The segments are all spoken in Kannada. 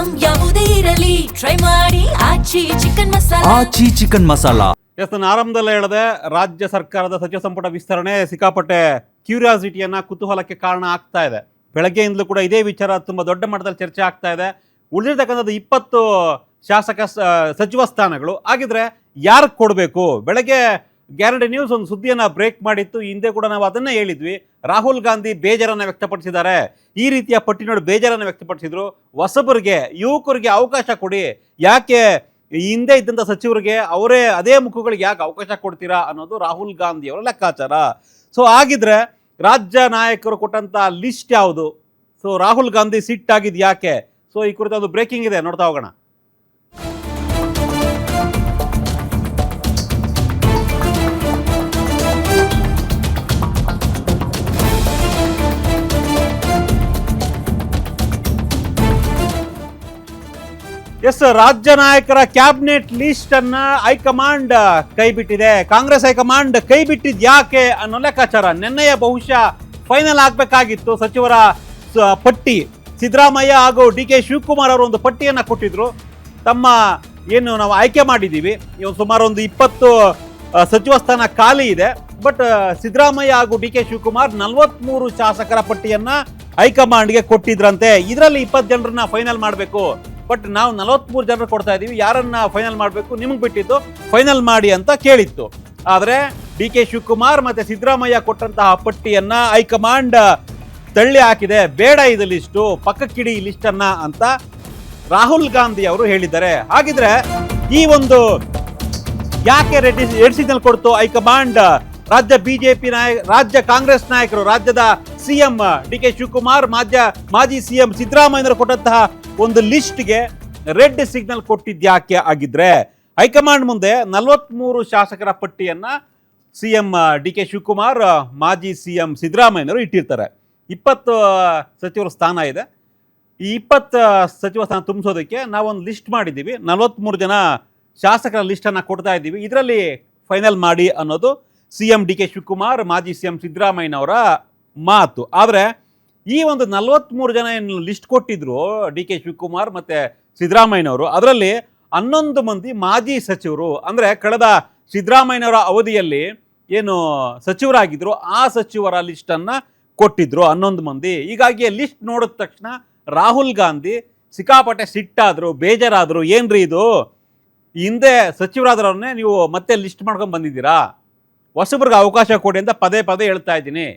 ಐಟಂ ಯಾವುದೇ ಇರಲಿ ಟ್ರೈ ಮಾಡಿ ಆಚಿ ಚಿಕನ್ ಮಸಾಲಾ. ನಾನು ಆರಂಭದಲ್ಲೇ ಹೇಳಿದೆ, ರಾಜ್ಯ ಸರ್ಕಾರದ ಸಚಿವ ಸಂಪುಟ ವಿಸ್ತರಣೆ ಸಿಕ್ಕಾಪಟ್ಟೆ ಕ್ಯೂರಿಯಾಸಿಟಿಯನ್ನ, ಕುತೂಹಲಕ್ಕೆ ಕಾರಣ ಆಗ್ತಾ ಇದೆ. ಬೆಳಗ್ಗೆಯಿಂದಲೂ ಕೂಡ ಇದೇ ವಿಚಾರ ತುಂಬ ದೊಡ್ಡ ಮಟ್ಟದಲ್ಲಿ ಚರ್ಚೆ ಆಗ್ತಾ ಇದೆ. ಉಳಿದಿರ್ತಕ್ಕಂಥದ್ದು 20 ಶಾಸಕ ಸಚಿವ ಸ್ಥಾನಗಳು ಆಗಿದ್ರೆ ಯಾರು ಕೊಡಬೇಕು? ಬೆಳಗ್ಗೆ ಗ್ಯಾರಂಟಿ ನ್ಯೂಸ್ ಒಂದು ಸುದ್ದಿಯನ್ನು ಬ್ರೇಕ್ ಮಾಡಿತ್ತು. ಹಿಂದೆ ಕೂಡ ನಾವು ಅದನ್ನೇ ಹೇಳಿದ್ವಿ. ರಾಹುಲ್ ಗಾಂಧಿ ಬೇಜಾರನ್ನು ವ್ಯಕ್ತಪಡಿಸಿದ್ದಾರೆ. ಈ ರೀತಿಯ ಪಟ್ಟಿ ನೋಡಿ ಬೇಜಾರನ್ನು ವ್ಯಕ್ತಪಡಿಸಿದ್ರು. ಹೊಸಬರಿಗೆ, ಯುವಕರಿಗೆ ಅವಕಾಶ ಕೊಡಿ, ಯಾಕೆ ಹಿಂದೆ ಇದ್ದಂಥ ಸಚಿವರಿಗೆ ಅವರೇ ಅದೇ ಮುಖಗಳಿಗೆ ಯಾಕೆ ಅವಕಾಶ ಕೊಡ್ತೀರಾ ಅನ್ನೋದು ರಾಹುಲ್ ಗಾಂಧಿ ಅವರ ಲೆಕ್ಕಾಚಾರ. ಸೊ ಆಗಿದ್ರೆ ರಾಜ್ಯ ನಾಯಕರು ಕೊಟ್ಟಂಥ ಲಿಸ್ಟ್ ಯಾವುದು? ಸೊ ರಾಹುಲ್ ಗಾಂಧಿ ಸಿಟ್ಟಾಗಿದ್ದು ಯಾಕೆ? ಸೊ ಈ ಕುರಿತು ಒಂದು ಬ್ರೇಕಿಂಗ್ ಇದೆ, ನೋಡ್ತಾ ಹೋಗೋಣ. ಎಸ್, ರಾಜ್ಯ ನಾಯಕರ ಕ್ಯಾಬಿನೆಟ್ ಲಿಸ್ಟ್ ಅನ್ನ ಹೈಕಮಾಂಡ್ ಕೈ ಬಿಟ್ಟಿದೆ. ಕಾಂಗ್ರೆಸ್ ಹೈಕಮಾಂಡ್ ಕೈ ಬಿಟ್ಟಿದ್ ಯಾಕೆ ಅನ್ನೋ ಲೆಕ್ಕಾಚಾರ. ನಿನ್ನೆಯ ಬಹುಶಃ ಫೈನಲ್ ಆಗಬೇಕಾಗಿತ್ತು ಸಚಿವರ ಪಟ್ಟಿ. ಸಿದ್ದರಾಮಯ್ಯ ಹಾಗೂ DK ಶಿವಕುಮಾರ್ ಅವರು ಒಂದು ಪಟ್ಟಿಯನ್ನು ಕೊಟ್ಟಿದ್ರು. ತಮ್ಮ ಏನು ನಾವು ಆಯ್ಕೆ ಮಾಡಿದ್ದೀವಿ, ಸುಮಾರು ಒಂದು 20 ಸಚಿವ ಸ್ಥಾನ ಖಾಲಿ ಇದೆ. ಬಟ್ ಸಿದ್ದರಾಮಯ್ಯ ಹಾಗೂ DK ಶಿವಕುಮಾರ್ 43 ಶಾಸಕರ ಪಟ್ಟಿಯನ್ನ ಹೈಕಮಾಂಡ್ಗೆ ಕೊಟ್ಟಿದ್ರಂತೆ. ಇದರಲ್ಲಿ 20 ಜನರನ್ನ ಫೈನಲ್ ಮಾಡಬೇಕು. ಬಟ್ ನಾವು 43 ಜನರು ಕೊಡ್ತಾ ಇದ್ದೀವಿ, ಯಾರನ್ನ ಫೈನಲ್ ಮಾಡಬೇಕು ನಿಮಗೆ ಬಿಟ್ಟಿದ್ದು, ಫೈನಲ್ ಮಾಡಿ ಅಂತ ಕೇಳಿತ್ತು. ಆದರೆ DK ಶಿವಕುಮಾರ್ ಮತ್ತೆ ಸಿದ್ದರಾಮಯ್ಯ ಕೊಟ್ಟಂತಹ ಪಟ್ಟಿಯನ್ನ ಹೈಕಮಾಂಡ್ ತಳ್ಳಿ ಹಾಕಿದೆ. ಬೇಡ ಇದು ಲಿಸ್ಟು, ಪಕ್ಕಕ್ಕಿಡಿ ಲಿಸ್ಟ್ ಅನ್ನ ಅಂತ ರಾಹುಲ್ ಗಾಂಧಿ ಅವರು ಹೇಳಿದ್ದಾರೆ. ಹಾಗಿದ್ರೆ ಈ ಒಂದು ಯಾಕೆ ರೆಡ್ ಸಿಗ್ನಲ್ ಕೊಡ್ತು ಹೈಕಮಾಂಡ್? ರಾಜ್ಯ ಬಿಜೆಪಿ ರಾಜ್ಯ ಕಾಂಗ್ರೆಸ್ ನಾಯಕರು, ರಾಜ್ಯದ ಸಿಎಂ DK ಶಿವಕುಮಾರ್, ಮಾಜಿ ಸಿಎಂ ಸಿದ್ದರಾಮಯ್ಯ ಕೊಟ್ಟಂತಹ ಒಂದು ಲಿಸ್ಟ್ಗೆ ರೆಡ್ ಸಿಗ್ನಲ್ ಕೊಟ್ಟಿದ್ಯಾಕೆ ಆಗಿದ್ರೆ? ಹೈಕಮಾಂಡ್ ಮುಂದೆ 43 ಶಾಸಕರ ಪಟ್ಟಿಯನ್ನ ಸಿಎಂ DK ಶಿವಕುಮಾರ್, ಮಾಜಿ ಸಿಎಂ ಸಿದ್ದರಾಮಯ್ಯನವರು ಇಟ್ಟಿರ್ತಾರೆ. 20 ಸಚಿವರ ಸ್ಥಾನ ಇದೆ. ಈ 20 ಸಚಿವ ಸ್ಥಾನ ತುಂಬಿಸೋದಕ್ಕೆ ನಾವೊಂದು ಲಿಸ್ಟ್ ಮಾಡಿದ್ದೀವಿ. 43 ಜನ ಶಾಸಕರ ಲಿಸ್ಟನ್ನು ಕೊಡ್ತಾ ಇದ್ದೀವಿ, ಇದರಲ್ಲಿ ಫೈನಲ್ ಮಾಡಿ ಅನ್ನೋದು ಸಿಎಂ DK ಶಿವಕುಮಾರ್, ಮಾಜಿ ಸಿಎಂ ಸಿದ್ದರಾಮಯ್ಯನವರ ಮಾತು. ಆದರೆ ಈ ಒಂದು 43 ಜನ ಏನು ಲಿಸ್ಟ್ ಕೊಟ್ಟಿದ್ರು DK ಶಿವಕುಮಾರ್ ಮತ್ತು ಸಿದ್ದರಾಮಯ್ಯನವರು, ಅದರಲ್ಲಿ 11 ಮಂದಿ ಮಾಜಿ ಸಚಿವರು. ಅಂದರೆ ಕಳೆದ ಸಿದ್ದರಾಮಯ್ಯನವರ ಅವಧಿಯಲ್ಲಿ ಏನು ಸಚಿವರಾಗಿದ್ರು ಆ ಸಚಿವರ ಲಿಸ್ಟನ್ನು ಕೊಟ್ಟಿದ್ರು 11 ಮಂದಿ. ಹೀಗಾಗಿ ಲಿಸ್ಟ್ ನೋಡಿದ ತಕ್ಷಣ ರಾಹುಲ್ ಗಾಂಧಿ ಸಿಕ್ಕಾಪಟ್ಟೆ ಸಿಟ್ಟಾದರು, ಬೇಜಾರಾದರು. ಏನ್ರಿ ಇದು, ಹಿಂದೆ ಸಚಿವರಾದ್ರವ್ರನ್ನೇ ನೀವು ಮತ್ತೆ ಲಿಸ್ಟ್ ಮಾಡ್ಕೊಂಡು ಬಂದಿದ್ದೀರಾ, ಹೊಸಬ್ರಿಗೆ ಅವಕಾಶ ಕೊಡಿ ಅಂತ ಪದೇ ಪದೇ ಹೇಳ್ತಾ ಇದ್ದೀನಿ.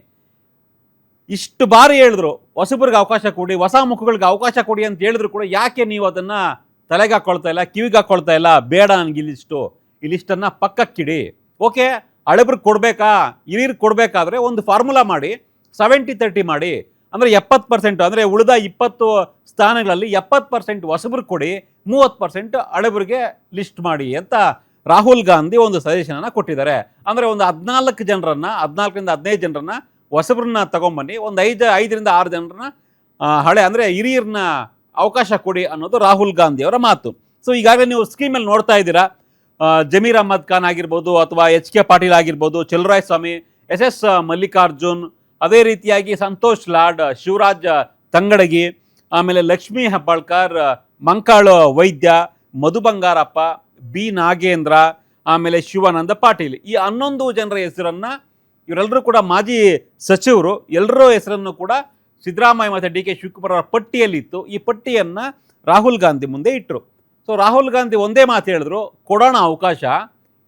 ಇಷ್ಟು ಬಾರಿ ಹೇಳಿದ್ರು ಹೊಸಬ್ರಿಗೆ ಅವಕಾಶ ಕೊಡಿ, ಹೊಸ ಮುಖಗಳಿಗೆ ಅವಕಾಶ ಕೊಡಿ ಅಂತ ಹೇಳಿದ್ರು ಕೂಡ ಯಾಕೆ ನೀವು ಅದನ್ನು ತಲೆಗೆ ಹಾಕ್ಕೊಳ್ತಾ ಇಲ್ಲ, ಕಿವಿಗೆ ಹಾಕ್ಕೊಳ್ತಾ ಇಲ್ಲ? ಬೇಡ ನನಗೆ ಈ ಲಿಸ್ಟನ್ನು ಪಕ್ಕಕ್ಕಿಡಿ. ಓಕೆ, ಹಳೆಬ್ರಿಗೆ ಕೊಡಬೇಕಾ, ಹಿರಿಯರಿಗೆ ಕೊಡಬೇಕಾದ್ರೆ ಒಂದು ಫಾರ್ಮುಲಾ ಮಾಡಿ, 70-30 ಮಾಡಿ. ಅಂದರೆ 70%, ಅಂದರೆ ಉಳಿದ 20 ಸ್ಥಾನಗಳಲ್ಲಿ 70% ಹೊಸಬ್ರಿಗೆ ಕೊಡಿ, 30% ಹಳೆಬ್ರಿಗೆ ಲಿಸ್ಟ್ ಮಾಡಿ ಅಂತ ರಾಹುಲ್ ಗಾಂಧಿ ಒಂದು ಸಜೆಷನನ್ನು ಕೊಟ್ಟಿದ್ದಾರೆ. ಅಂದರೆ ಒಂದು 14 ಜನರನ್ನು, 14ರಿಂದ 15 ಜನರನ್ನ ಹೊಸಬ್ರನ್ನ ತಗೊಂಬನ್ನಿ, ಒಂದು 5ರಿಂದ 6 ಜನರನ್ನ ಹಳೆ ಅಂದರೆ ಹಿರಿಯರನ್ನ ಅವಕಾಶ ಕೊಡಿ ಅನ್ನೋದು ರಾಹುಲ್ ಗಾಂಧಿ ಅವರ ಮಾತು. ಸೊ ಈಗಾಗಲೇ ನೀವು ಸ್ಕೀಮಲ್ಲಿ ನೋಡ್ತಾ ಇದ್ದೀರಾ, ಜಮೀರ್ ಅಹ್ಮದ್ ಖಾನ್ ಆಗಿರ್ಬೋದು, ಅಥವಾ HK ಪಾಟೀಲ್ ಆಗಿರ್ಬೋದು, ಚಲುವರಾಯಸ್ವಾಮಿ, SS ಮಲ್ಲಿಕಾರ್ಜುನ್, ಅದೇ ರೀತಿಯಾಗಿ ಸಂತೋಷ್ ಲಾಡ್, ಶಿವರಾಜ್ ತಂಗಡಗಿ, ಆಮೇಲೆ ಲಕ್ಷ್ಮೀ ಹೆಬ್ಬಾಳ್ಕರ್, ಮಂಕಾಳು ವೈದ್ಯ, ಮಧು ಬಂಗಾರಪ್ಪ, B ನಾಗೇಂದ್ರ, ಆಮೇಲೆ ಶಿವಾನಂದ ಪಾಟೀಲ್, ಈ 11 ಜನರ ಹೆಸರನ್ನು, ಇವರೆಲ್ಲರೂ ಕೂಡ ಮಾಜಿ ಸಚಿವರು, ಎಲ್ಲರ ಹೆಸರನ್ನು ಕೂಡ ಸಿದ್ದರಾಮಯ್ಯ ಮತ್ತು DK ಶಿವಕುಮಾರ್ ಅವರ ಪಟ್ಟಿಯಲ್ಲಿತ್ತು. ಈ ಪಟ್ಟಿಯನ್ನು ರಾಹುಲ್ ಗಾಂಧಿ ಮುಂದೆ ಇಟ್ಟರು. ಸೊ ರಾಹುಲ್ ಗಾಂಧಿ ಒಂದೇ ಮಾತು ಹೇಳಿದ್ರು, ಕೊಡೋಣ ಅವಕಾಶ,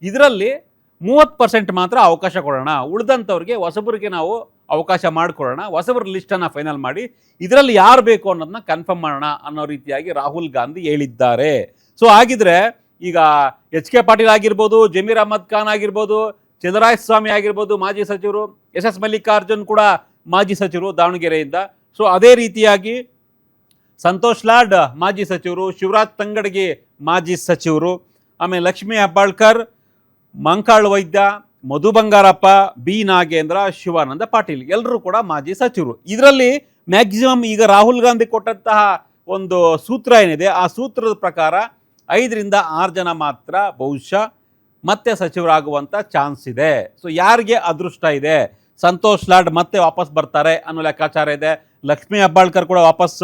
ಇದರಲ್ಲಿ 30% ಮಾತ್ರ ಅವಕಾಶ ಕೊಡೋಣ, ಉಳಿದಂಥವ್ರಿಗೆ ಹೊಸಬರಿಗೆ ನಾವು ಅವಕಾಶ ಮಾಡಿಕೊಡೋಣ, ಹೊಸಬರ ಲಿಸ್ಟನ್ನು ಫೈನಲ್ ಮಾಡಿ ಇದರಲ್ಲಿ ಯಾರು ಬೇಕು ಅನ್ನೋದನ್ನ ಕನ್ಫರ್ಮ್ ಮಾಡೋಣ ಅನ್ನೋ ರೀತಿಯಾಗಿ ರಾಹುಲ್ ಗಾಂಧಿ ಹೇಳಿದ್ದಾರೆ. ಸೊ ಹಾಗಿದ್ರೆ ಈಗ HK ಪಾಟೀಲ್ ಆಗಿರ್ಬೋದು, ಜಮೀರ್ ಅಹ್ಮದ್ ಖಾನ್ ಆಗಿರ್ಬೋದು, ಚಲುವರಾಯಸ್ವಾಮಿ ಆಗಿರ್ಬೋದು ಮಾಜಿ ಸಚಿವರು, SS ಮಲ್ಲಿಕಾರ್ಜುನ್ ಕೂಡ ಮಾಜಿ ಸಚಿವರು ದಾವಣಗೆರೆಯಿಂದ. ಸೊ ಅದೇ ರೀತಿಯಾಗಿ ಸಂತೋಷ್ ಲಾಡ್ ಮಾಜಿ ಸಚಿವರು, ಶಿವರಾಜ್ ತಂಗಡಗಿ ಮಾಜಿ ಸಚಿವರು, ಆಮೇಲೆ ಲಕ್ಷ್ಮೀ ಹೆಬ್ಬಾಳ್ಕರ್, ಮಂಕಾಳು ವೈದ್ಯ, ಮಧು ಬಂಗಾರಪ್ಪ, B ನಾಗೇಂದ್ರ, ಶಿವಾನಂದ ಪಾಟೀಲ್ ಎಲ್ಲರೂ ಕೂಡ ಮಾಜಿ ಸಚಿವರು. ಇದರಲ್ಲಿ ಮ್ಯಾಕ್ಸಿಮಮ್ ಈಗ ರಾಹುಲ್ ಗಾಂಧಿ ಕೊಟ್ಟಂತಹ ಒಂದು ಸೂತ್ರ ಏನಿದೆ, ಆ ಸೂತ್ರದ ಪ್ರಕಾರ 5ರಿಂದ 6 ಜನ ಮಾತ್ರ ಬಹುಶಃ ಮತ್ತೆ ಸಚಿವರಾಗುವಂಥ ಚಾನ್ಸ್ ಇದೆ. ಸೊ ಯಾರಿಗೆ ಅದೃಷ್ಟ ಇದೆ, ಸಂತೋಷ್ ಲಾಡ್ ಮತ್ತೆ ವಾಪಸ್ ಬರ್ತಾರೆ ಅನ್ನೋ ಲೆಕ್ಕಾಚಾರ ಇದೆ. ಲಕ್ಷ್ಮೀ ಹೆಬ್ಬಾಳ್ಕರ್ ಕೂಡ ವಾಪಸ್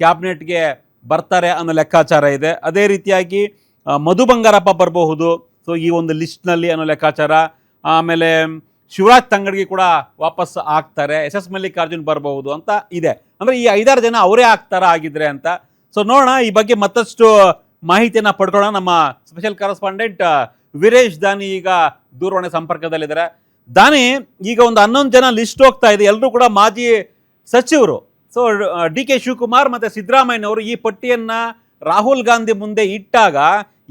ಕ್ಯಾಬಿನೆಟ್ಗೆ ಬರ್ತಾರೆ ಅನ್ನೋ ಲೆಕ್ಕಾಚಾರ ಇದೆ. ಅದೇ ರೀತಿಯಾಗಿ ಮಧು ಬಂಗಾರಪ್ಪ ಬರಬಹುದು ಸೊ ಈ ಒಂದು ಲಿಸ್ಟ್ನಲ್ಲಿ ಅನ್ನೋ ಲೆಕ್ಕಾಚಾರ. ಆಮೇಲೆ ಶಿವರಾಜ್ ತಂಗಡಿಗೆ ಕೂಡ ವಾಪಸ್ ಆಗ್ತಾರೆ, ಎಸ್ ಮಲ್ಲಿಕಾರ್ಜುನ್ ಬರಬಹುದು ಅಂತ ಇದೆ. ಅಂದರೆ ಈ 5-6 ಜನ ಅವರೇ ಆಗ್ತಾರ ಆಗಿದ್ರೆ ಅಂತ. ಸೊ ನೋಡೋಣ, ಈ ಬಗ್ಗೆ ಮತ್ತಷ್ಟು ಮಾಹಿತಿಯನ್ನು ಪಡ್ಕೊಳ್ಳೋಣ. ನಮ್ಮ ಸ್ಪೆಷಲ್ ಕರೆಸ್ಪಾಂಡೆಂಟ್ ವೀರೇಶ್ ದಾನಿ ಈಗ ದೂರವಾಣಿ ಸಂಪರ್ಕದಲ್ಲಿದ್ದಾರೆ. ದಾನಿ, ಈಗ ಒಂದು 11 ಜನ ಲಿಸ್ಟ್ ಹೋಗ್ತಾ ಇದೆ, ಎಲ್ಲರೂ ಕೂಡ ಮಾಜಿ ಸಚಿವರು. ಸೊ ಡಿ ಕೆ ಶಿವಕುಮಾರ್ ಮತ್ತು ಸಿದ್ದರಾಮಯ್ಯನವರು ಈ ಪಟ್ಟಿಯನ್ನು ರಾಹುಲ್ ಗಾಂಧಿ ಮುಂದೆ ಇಟ್ಟಾಗ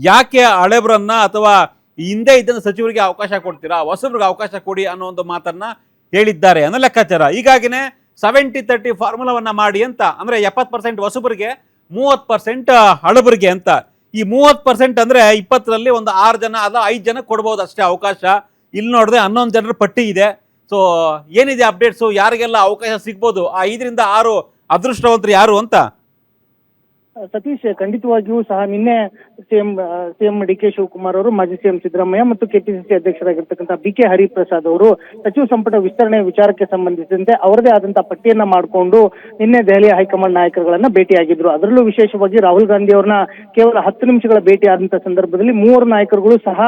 ಯಾಕೆ ಹಳೆಬ್ರನ್ನ ಅಥವಾ ಹಿಂದೆ ಇದ್ದಂಥ ಸಚಿವರಿಗೆ ಅವಕಾಶ ಕೊಡ್ತೀರಾ, ಹೊಸಬ್ರಿಗೆ ಅವಕಾಶ ಕೊಡಿ ಅನ್ನೋ ಒಂದು ಮಾತನ್ನ ಹೇಳಿದ್ದಾರೆ ಅನ್ನೋ ಲೆಕ್ಕಾಚಾರ. ಹೀಗಾಗಿನೇ 70-30 ಫಾರ್ಮುಲಾವನ್ನ ಮಾಡಿ ಅಂತ, ಅಂದರೆ 70% ಹೊಸಬರಿಗೆ 30% ಹಳಬರಿಗೆ ಅಂತ. ಈ 30% ಅಂದರೆ 20ರಲ್ಲಿ ಒಂದು 6 ಜನ ಅಲ್ಲ 5 ಜನ ಕೊಡ್ಬೋದು ಅಷ್ಟೇ ಅವಕಾಶ. ಇಲ್ಲಿ ನೋಡಿದ್ರೆ 11 ಜನರ ಪಟ್ಟಿ ಇದೆ. ಸೊ ಏನಿದೆ ಅಪ್ಡೇಟ್ಸು, ಯಾರಿಗೆಲ್ಲ ಅವಕಾಶ ಸಿಗ್ಬೋದು, ಆ 5-6 ಅದೃಷ್ಟವಂತರು ಯಾರು ಅಂತ? ಸತೀಶ್, ಖಂಡಿತವಾಗಿಯೂ ಸಹ ನಿನ್ನೆ ಸಿಎಂ ಡಿ ಕೆ ಶಿವಕುಮಾರ್ ಅವರು, ಮಾಜಿ ಸಿಎಂ ಸಿದ್ದರಾಮಯ್ಯ ಮತ್ತು ಕೆಪಿಸಿಸಿ ಅಧ್ಯಕ್ಷರಾಗಿರ್ತಕ್ಕಂಥ ಬಿ ಕೆ ಹರಿಪ್ರಸಾದ್ ಅವರು ಸಚಿವ ಸಂಪುಟ ವಿಸ್ತರಣೆ ವಿಚಾರಕ್ಕೆ ಸಂಬಂಧಿಸಿದಂತೆ ಅವರದೇ ಆದಂತಹ ಪಟ್ಟಿಯನ್ನ ಮಾಡಿಕೊಂಡು ನಿನ್ನೆ ದೆಹಲಿಯ ಹೈಕಮಾಂಡ್ ನಾಯಕರುಗಳನ್ನ ಭೇಟಿಯಾಗಿದ್ರು. ಅದರಲ್ಲೂ ವಿಶೇಷವಾಗಿ ರಾಹುಲ್ ಗಾಂಧಿ ಅವ್ರನ್ನ ಕೇವಲ 10 ನಿಮಿಷಗಳ ಭೇಟಿ ಆದಂತಹ ಸಂದರ್ಭದಲ್ಲಿ 3 ನಾಯಕರುಗಳು ಸಹ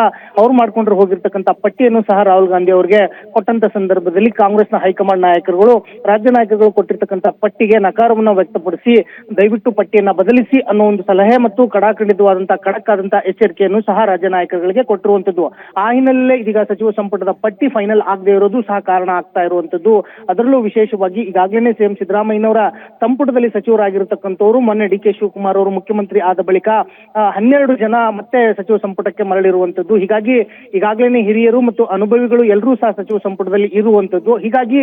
ಅವ್ರು ಮಾಡ್ಕೊಂಡ್ರೆ ಹೋಗಿರ್ತಕ್ಕಂಥ ಪಟ್ಟಿಯನ್ನು ಸಹ ರಾಹುಲ್ ಗಾಂಧಿ ಅವರಿಗೆ ಕೊಟ್ಟಂತ ಸಂದರ್ಭದಲ್ಲಿ ಕಾಂಗ್ರೆಸ್ನ ಹೈಕಮಾಂಡ್ ನಾಯಕರುಗಳು ರಾಜ್ಯ ನಾಯಕರುಗಳು ಕೊಟ್ಟಿರ್ತಕ್ಕಂಥ ಪಟ್ಟಿಗೆ ನಕಾರವನ್ನು ವ್ಯಕ್ತಪಡಿಸಿ ದಯವಿಟ್ಟು ಪಟ್ಟಿಯನ್ನ ಬದಲಿಸಿ ಅನ್ನೋ ಒಂದು ಸಲಹೆ ಮತ್ತು ಕಡಾಖಂಡಿತವಾದಂತಹ ಖಡಕ್ ಆದಂತಹ ಎಚ್ಚರಿಕೆಯನ್ನು ಸಹ ರಾಜ್ಯ ನಾಯಕರುಗಳಿಗೆ ಕೊಟ್ಟಿರುವಂತದ್ದು. ಆ ಹಿನ್ನೆಲೆಯಲ್ಲೇ ಇದೀಗ ಸಚಿವ ಸಂಪುಟದ ಪಟ್ಟಿ ಫೈನಲ್ ಆಗದೆ ಇರೋದು ಸಹ ಕಾರಣ ಆಗ್ತಾ ಇರುವಂತದ್ದು. ಅದರಲ್ಲೂ ವಿಶೇಷವಾಗಿ ಈಗಾಗಲೇ ಸಿಎಂ ಸಿದ್ದರಾಮಯ್ಯನವರ ಸಂಪುಟದಲ್ಲಿ ಸಚಿವರಾಗಿರ್ತಕ್ಕಂಥವ್ರು ಮೊನ್ನೆ ಡಿ ಕೆ ಶಿವಕುಮಾರ್ ಅವರು ಮುಖ್ಯಮಂತ್ರಿ ಆದ ಬಳಿಕ 12 ಜನ ಮತ್ತೆ ಸಚಿವ ಸಂಪುಟಕ್ಕೆ ಮರಳಿರುವಂತದ್ದು. ಹೀಗಾಗಿ ಈಗಾಗಲೇ ಹಿರಿಯರು ಮತ್ತು ಅನುಭವಿಗಳು ಎಲ್ಲರೂ ಸಹ ಸಚಿವ ಸಂಪುಟದಲ್ಲಿ ಇರುವಂತದ್ದು. ಹೀಗಾಗಿ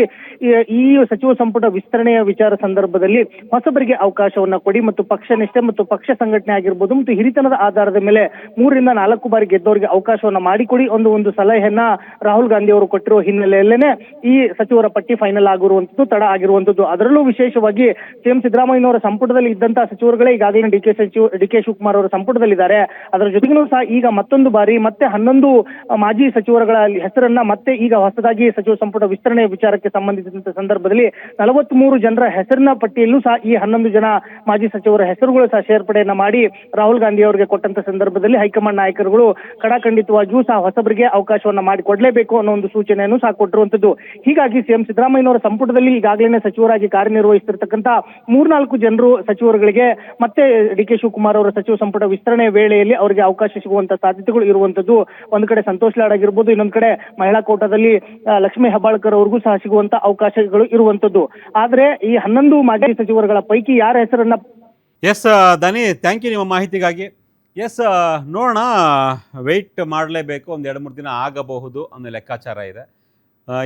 ಈ ಸಚಿವ ಸಂಪುಟ ವಿಸ್ತರಣೆಯ ವಿಚಾರ ಸಂದರ್ಭದಲ್ಲಿ ಹೊಸಬರಿಗೆ ಅವಕಾಶವನ್ನ ಕೊಡಿ ಮತ್ತು ಪಕ್ಷ ನಿಷ್ಠೆ ಮತ್ತು ಪಕ್ಷ ಸಂಘಟನೆ ಆಗಿರ್ಬೋದು ಮತ್ತು ಹಿರಿತನದ ಆಧಾರದ ಮೇಲೆ 3-4 ಬಾರಿ ಗೆದ್ದವರಿಗೆ ಅವಕಾಶವನ್ನ ಮಾಡಿಕೊಡಿ ಒಂದು ಸಲಹೆಯನ್ನ ರಾಹುಲ್ ಗಾಂಧಿ ಅವರು ಕೊಟ್ಟಿರುವ ಹಿನ್ನೆಲೆಯಲ್ಲೇನೆ ಈ ಸಚಿವರ ಪಟ್ಟಿ ಫೈನಲ್ ಆಗಿರುವಂತದ್ದು, ತಡ ಆಗಿರುವಂತದ್ದು. ಅದರಲ್ಲೂ ವಿಶೇಷವಾಗಿ ಸಿಎಂ ಸಿದ್ದರಾಮಯ್ಯನವರ ಸಂಪುಟದಲ್ಲಿ ಇದ್ದಂತಹ ಸಚಿವರುಗಳೇ ಈಗಾಗಲೇ ಡಿ ಕೆ ಶಿವಕುಮಾರ್ ಅವರ ಸಂಪುಟದಲ್ಲಿದ್ದಾರೆ. ಅದರ ಜೊತೆಗೂ ಸಹ ಈಗ ಮತ್ತೊಂದು ಬಾರಿ ಮತ್ತೆ 11 ಮಾಜಿ ಸಚಿವರುಗಳ ಹೆಸರನ್ನ ಮತ್ತೆ ಈಗ ಹೊಸದಾಗಿ ಸಚಿವ ಸಂಪುಟ ವಿಸ್ತರಣೆ ವಿಚಾರಕ್ಕೆ ಸಂಬಂಧಿಸಿದಂತ ಸಂದರ್ಭದಲ್ಲಿ 43 ಜನರ ಹೆಸರಿನ ಪಟ್ಟಿಯಲ್ಲೂ ಸಹ ಈ 11 ಜನ ಮಾಜಿ ಸಚಿವರ ಹೆಸರುಗಳು ಸಹ ಸೇರ್ಪಡೆಯನ್ನ ಮಾಡಿ ರಾಹುಲ್ ಗಾಂಧಿ ಅವರಿಗೆ ಕೊಟ್ಟಂತ ಸಂದರ್ಭದಲ್ಲಿ ಹೈಕಮಾಂಡ್ ನಾಯಕರುಗಳು ಕಡಾಖಂಡಿತವಾಗಿಯೂ ಸಹ ಹೊಸಬರಿಗೆ ಅವಕಾಶವನ್ನ ಮಾಡಿಕೊಡ್ಲೇಬೇಕು ಅನ್ನೋ ಒಂದು ಸೂಚನೆಯನ್ನು ಸಹ ಕೊಟ್ಟಿರುವಂತದ್ದು. ಹೀಗಾಗಿ ಸಿಎಂ ಸಿದ್ದರಾಮಯ್ಯನವರ ಸಂಪುಟದಲ್ಲಿ ಈಗಾಗಲೇ ಸಚಿವರಾಗಿ ಕಾರ್ಯನಿರ್ವಹಿಸುತ್ತಿರ್ತಕ್ಕಂಥ 3-4 ಜನರು ಸಚಿವರುಗಳಿಗೆ ಮತ್ತೆ ಡಿ ಕೆ ಶಿವಕುಮಾರ್ ಅವರ ಸಚಿವ ಸಂಪುಟ ವಿಸ್ತರಣೆ ವೇಳೆಯಲ್ಲಿ ಅವರಿಗೆ ಅವಕಾಶ ಸಿಗುವಂತ ಸಾಧ್ಯತೆಗಳು ಇರುವಂತದ್ದು. ಒಂದ್ ಕಡೆ ಸಂತೋಷ್ ಲಾಡ್ ಆಗಿರ್ಬೋದು, ಇನ್ನೊಂದ್ ಕಡೆ ಮಹಿಳಾ ಕೋಟಾದಲ್ಲಿ ಲಕ್ಷ್ಮೀ ಹೆಬ್ಬಾಳ್ಕರ್ ಅವ್ರಿಗೂ ಸಹ ಸಿಗುವಂತ ಅವಕಾಶಗಳು ಇರುವಂತದ್ದು. ಆದ್ರೆ ಈ 11 ಮಾಜಿ ಸಚಿವರುಗಳ ಪೈಕಿ ಯಾರ ಹೆಸರನ್ನ ಎಸ್ ದನಿ, ಥ್ಯಾಂಕ್ ಯು ನಿಮ್ಮ ಮಾಹಿತಿಗಾಗಿ. ಎಸ್, ನೋಡೋಣ, ವೆಯ್ಟ್ ಮಾಡಲೇಬೇಕು, ಒಂದು 2-3 ದಿನ ಆಗಬಹುದು ಅನ್ನೋ ಲೆಕ್ಕಾಚಾರ ಇದೆ.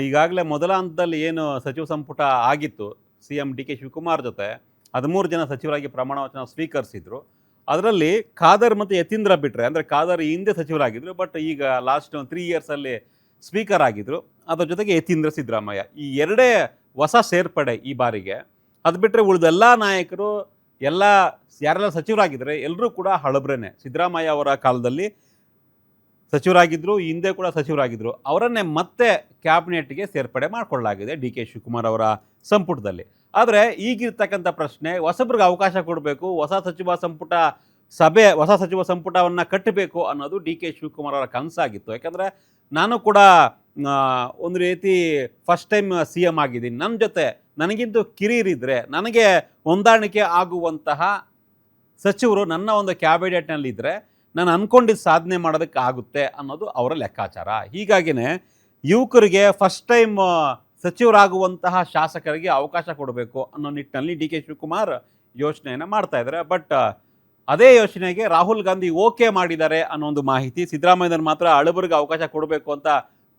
ಈಗಾಗಲೇ ಮೊದಲ ಹಂತದಲ್ಲಿ ಏನು ಸಚಿವ ಸಂಪುಟ ಆಗಿತ್ತು, C M D K Shivakumar ಜೊತೆ 13 ಜನ ಸಚಿವರಾಗಿ ಪ್ರಮಾಣ ವಚನ ಸ್ವೀಕರಿಸಿದ್ರು. ಅದರಲ್ಲಿ ಖಾದರ್ ಮತ್ತು ಯತೀಂದ್ರ ಬಿಟ್ಟರೆ, ಅಂದರೆ ಖಾದರ್ ಈ ಹಿಂದೆ ಸಚಿವರಾಗಿದ್ದರು, ಬಟ್ ಈಗ ಲಾಸ್ಟ್ 3 ಇಯರ್ಸಲ್ಲಿ ಸ್ಪೀಕರ್ ಆಗಿದ್ದರು. ಅದರ ಜೊತೆಗೆ ಯತೀಂದ್ರ ಸಿದ್ದರಾಮಯ್ಯ, ಈ 2 ಹೊಸ ಸೇರ್ಪಡೆ ಈ ಬಾರಿಗೆ. ಅದು ಬಿಟ್ಟರೆ ಉಳಿದೆಲ್ಲ ನಾಯಕರು ಯಾರೆಲ್ಲ ಸಚಿವರಾಗಿದ್ದಾರೆ ಎಲ್ಲರೂ ಕೂಡ ಹಳಬ್ರೇನೆ. ಸಿದ್ದರಾಮಯ್ಯ ಅವರ ಕಾಲದಲ್ಲಿ ಸಚಿವರಾಗಿದ್ದರು, ಹಿಂದೆ ಕೂಡ ಸಚಿವರಾಗಿದ್ದರು. ಅವರನ್ನೇ ಮತ್ತೆ ಕ್ಯಾಬಿನೆಟ್ಗೆ ಸೇರ್ಪಡೆ ಮಾಡಿಕೊಳ್ಳಲಾಗಿದೆ ಡಿ ಕೆ ಶಿವಕುಮಾರ್ ಅವರ ಸಂಪುಟದಲ್ಲಿ. ಆದರೆ ಈಗಿರ್ತಕ್ಕಂಥ ಪ್ರಶ್ನೆ, ಹೊಸಬ್ರಿಗೆ ಅವಕಾಶ ಕೊಡಬೇಕು, ಹೊಸ ಸಚಿವ ಸಂಪುಟವನ್ನು ಕಟ್ಟಬೇಕು ಅನ್ನೋದು ಡಿ ಕೆ ಶಿವಕುಮಾರ್ ಅವರ ಕನಸಾಗಿತ್ತು. ಯಾಕಂದರೆ ನಾನು ಕೂಡ ಒಂದು ರೀತಿ ಫಸ್ಟ್ ಟೈಮ್ ಸಿ ಎಮ್ ಆಗಿದ್ದೀನಿ, ನನ್ನ ಜೊತೆ ನನಗಿಂತೂ ಕಿರಿಯರಿದ್ದರೆ ನನಗೆ ಹೊಂದಾಣಿಕೆ ಆಗುವಂತಹ ಸಚಿವರು ನನ್ನ ಒಂದು ಕ್ಯಾಬಿನೆಟ್ನಲ್ಲಿದ್ದರೆ ನಾನು ಅಂದ್ಕೊಂಡಿದ್ದು ಸಾಧನೆ ಮಾಡೋದಕ್ಕೆ ಆಗುತ್ತೆ ಅನ್ನೋದು ಅವರ ಲೆಕ್ಕಾಚಾರ. ಹೀಗಾಗಿಯೇ ಯುವಕರಿಗೆ ಫಸ್ಟ್ ಟೈಮ್ ಸಚಿವರಾಗುವಂತಹ ಶಾಸಕರಿಗೆ ಅವಕಾಶ ಕೊಡಬೇಕು ಅನ್ನೋ ನಿಟ್ಟಿನಲ್ಲಿ ಡಿ ಕೆ ಶಿವಕುಮಾರ್ ಯೋಚನೆಯನ್ನು ಮಾಡ್ತಾ ಇದ್ದಾರೆ. ಬಟ್ ಅದೇ ಯೋಚನೆಗೆ ರಾಹುಲ್ ಗಾಂಧಿ ಓಕೆ ಮಾಡಿದ್ದಾರೆ ಅನ್ನೋ ಒಂದು ಮಾಹಿತಿ. ಸಿದ್ದರಾಮಯ್ಯನವರು ಮಾತ್ರ ಹಳಬರಿಗೆ ಅವಕಾಶ ಕೊಡಬೇಕು ಅಂತ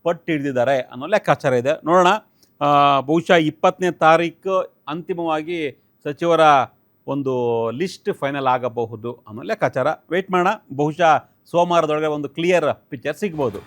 ಪಟ್ಟು ಹಿಡಿದಿದ್ದಾರೆ ಅನ್ನೋ ಲೆಕ್ಕಾಚಾರ ಇದೆ. ನೋಡೋಣ, ಬಹುಶಃ 20ನೇ ತಾರೀಕು ಅಂತಿಮವಾಗಿ ಸಚಿವರ ಒಂದು ಲಿಸ್ಟ್ ಫೈನಲ್ ಆಗಬಹುದು ಅನ್ನೋ ಲೆಕ್ಕಾಚಾರ. ವೆಯ್ಟ್ ಮಾಡೋಣ, ಬಹುಶಃ ಸೋಮವಾರದೊಳಗೆ ಒಂದು ಕ್ಲಿಯರ್ ಪಿಕ್ಚರ್ ಸಿಗ್ಬೋದು.